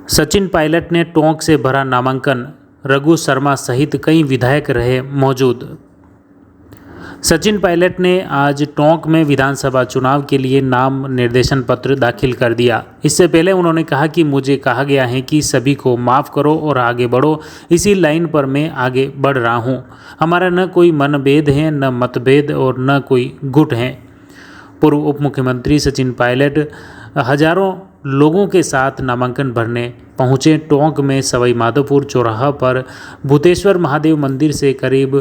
सचिन पायलट ने टोंक से भरा नामांकन, रघु शर्मा सहित कई विधायक रहे मौजूद। सचिन पायलट ने आज टोंक में विधानसभा चुनाव के लिए नाम निर्देशन पत्र दाखिल कर दिया। इससे पहले उन्होंने कहा कि मुझे कहा गया है कि सभी को माफ़ करो और आगे बढ़ो, इसी लाइन पर मैं आगे बढ़ रहा हूं। हमारा न कोई मनभेद है, न मतभेद और न कोई गुट है। पूर्व उप मुख्यमंत्री सचिन पायलट हजारों लोगों के साथ नामांकन भरने पहुंचे। टोंक में सवाई माधोपुर चौराहा पर भूतेश्वर महादेव मंदिर से करीब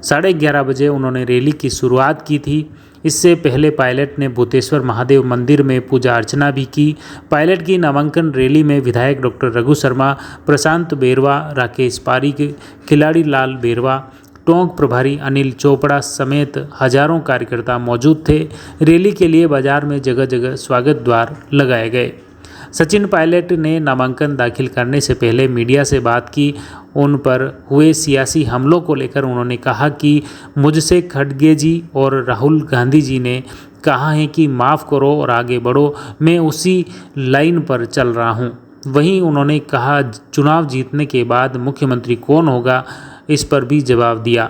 11:30 बजे उन्होंने रैली की शुरुआत की थी। इससे पहले पायलट ने भूतेश्वर महादेव मंदिर में पूजा अर्चना भी की। पायलट की नामांकन रैली में विधायक डॉक्टर रघु शर्मा, प्रशांत बेरवा, राकेश पारीक, खिलाड़ी लाल बेरवा, टोंक प्रभारी अनिल चोपड़ा समेत हजारों कार्यकर्ता मौजूद थे। रैली के लिए बाजार में जगह जगह स्वागत द्वार लगाए गए। सचिन पायलट ने नामांकन दाखिल करने से पहले मीडिया से बात की। उन पर हुए सियासी हमलों को लेकर उन्होंने कहा कि मुझसे खड़गे जी और राहुल गांधी जी ने कहा है कि माफ़ करो और आगे बढ़ो, मैं उसी लाइन पर चल रहा हूं। वहीं उन्होंने कहा चुनाव जीतने के बाद मुख्यमंत्री कौन होगा, इस पर भी जवाब दिया।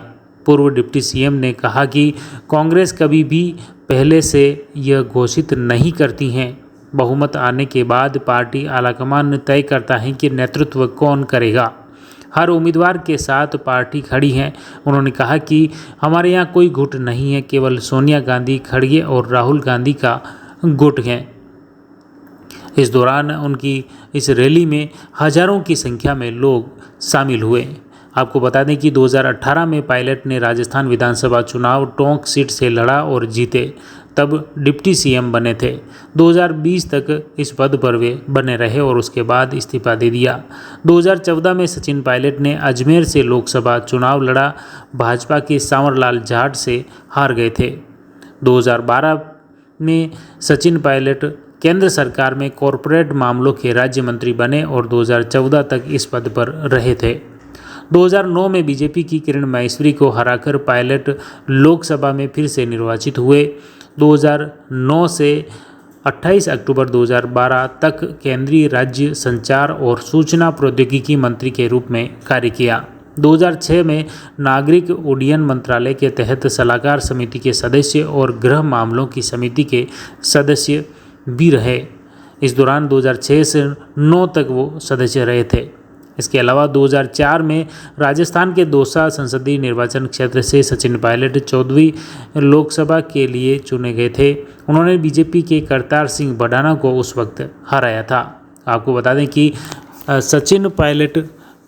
पूर्व डिप्टी सीएम ने कहा कि कांग्रेस कभी भी पहले से यह घोषित नहीं करती हैं। बहुमत आने के बाद पार्टी आलाकमान तय करता है कि नेतृत्व कौन करेगा। हर उम्मीदवार के साथ पार्टी खड़ी है। उन्होंने कहा कि हमारे यहाँ कोई गुट नहीं है, केवल सोनिया गांधी, खड़गे और राहुल गांधी का गुट है। इस दौरान उनकी इस रैली में हजारों की संख्या में लोग शामिल हुए। आपको बता दें कि 2018 में पायलट ने राजस्थान विधानसभा चुनाव टोंक सीट से लड़ा और जीते, तब डिप्टी सीएम बने थे। 2020 तक इस पद पर वे बने रहे और उसके बाद इस्तीफा दे दिया। 2014 में सचिन पायलट ने अजमेर से लोकसभा चुनाव लड़ा, भाजपा के सांवरलाल जाट से हार गए थे। 2012 में सचिन पायलट केंद्र सरकार में कॉरपोरेट मामलों के राज्य मंत्री बने और 2014 तक इस पद पर रहे थे। 2009 में बीजेपी की किरण माहेश्वरी को हराकर पायलट लोकसभा में फिर से निर्वाचित हुए। 2009 से 28 अक्टूबर 2012 तक केंद्रीय राज्य संचार और सूचना प्रौद्योगिकी मंत्री के रूप में कार्य किया। 2006 में नागरिक उड्डयन मंत्रालय के तहत सलाहकार समिति के सदस्य और गृह मामलों की समिति के सदस्य भी रहे। इस दौरान 2006 से 9 तक वो सदस्य रहे थे। इसके अलावा 2004 में राजस्थान के दौसा संसदीय निर्वाचन क्षेत्र से सचिन पायलट 14वीं लोकसभा के लिए चुने गए थे। उन्होंने बीजेपी के करतार सिंह भडाना को उस वक्त हराया था। आपको बता दें कि सचिन पायलट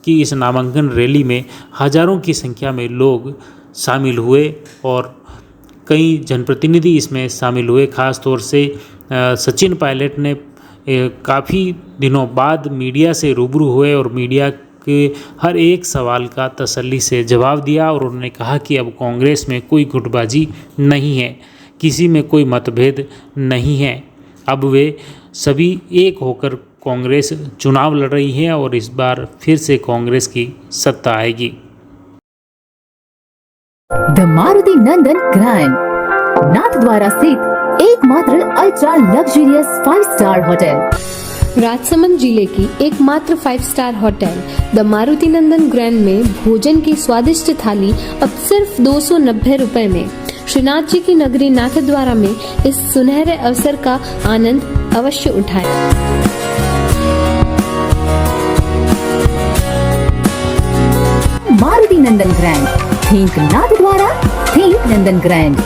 की इस नामांकन रैली में हजारों की संख्या में लोग शामिल हुए और कई जनप्रतिनिधि इसमें शामिल हुए। खास तौर से सचिन पायलट ने काफ़ी दिनों बाद मीडिया से रूबरू हुए और मीडिया के हर एक सवाल का तसल्ली से जवाब दिया और उन्होंने कहा कि अब कांग्रेस में कोई गुटबाजी नहीं है, किसी में कोई मतभेद नहीं है। अब वे सभी एक होकर कांग्रेस चुनाव लड़ रही है और इस बार फिर से कांग्रेस की सत्ता आएगी। The Maruti Nandan grand, Nathdwara स्थित एकमात्र ultra luxurious 5 star hotel. Rajsamand जिले की एकमात्र 5 star hotel the Maruti Nandan grand में भोजन की स्वादिष्ट थाली अब सिर्फ 290 रुपए में। श्रीनाथ जी की नगरी नाथद्वारा में इस सुनहरे अवसर का आनंद अवश्य उठाएं। मारुति नंदन ग्रैंड, थिंक नाथद्वारा, थिंक नंदन ग्रैंड।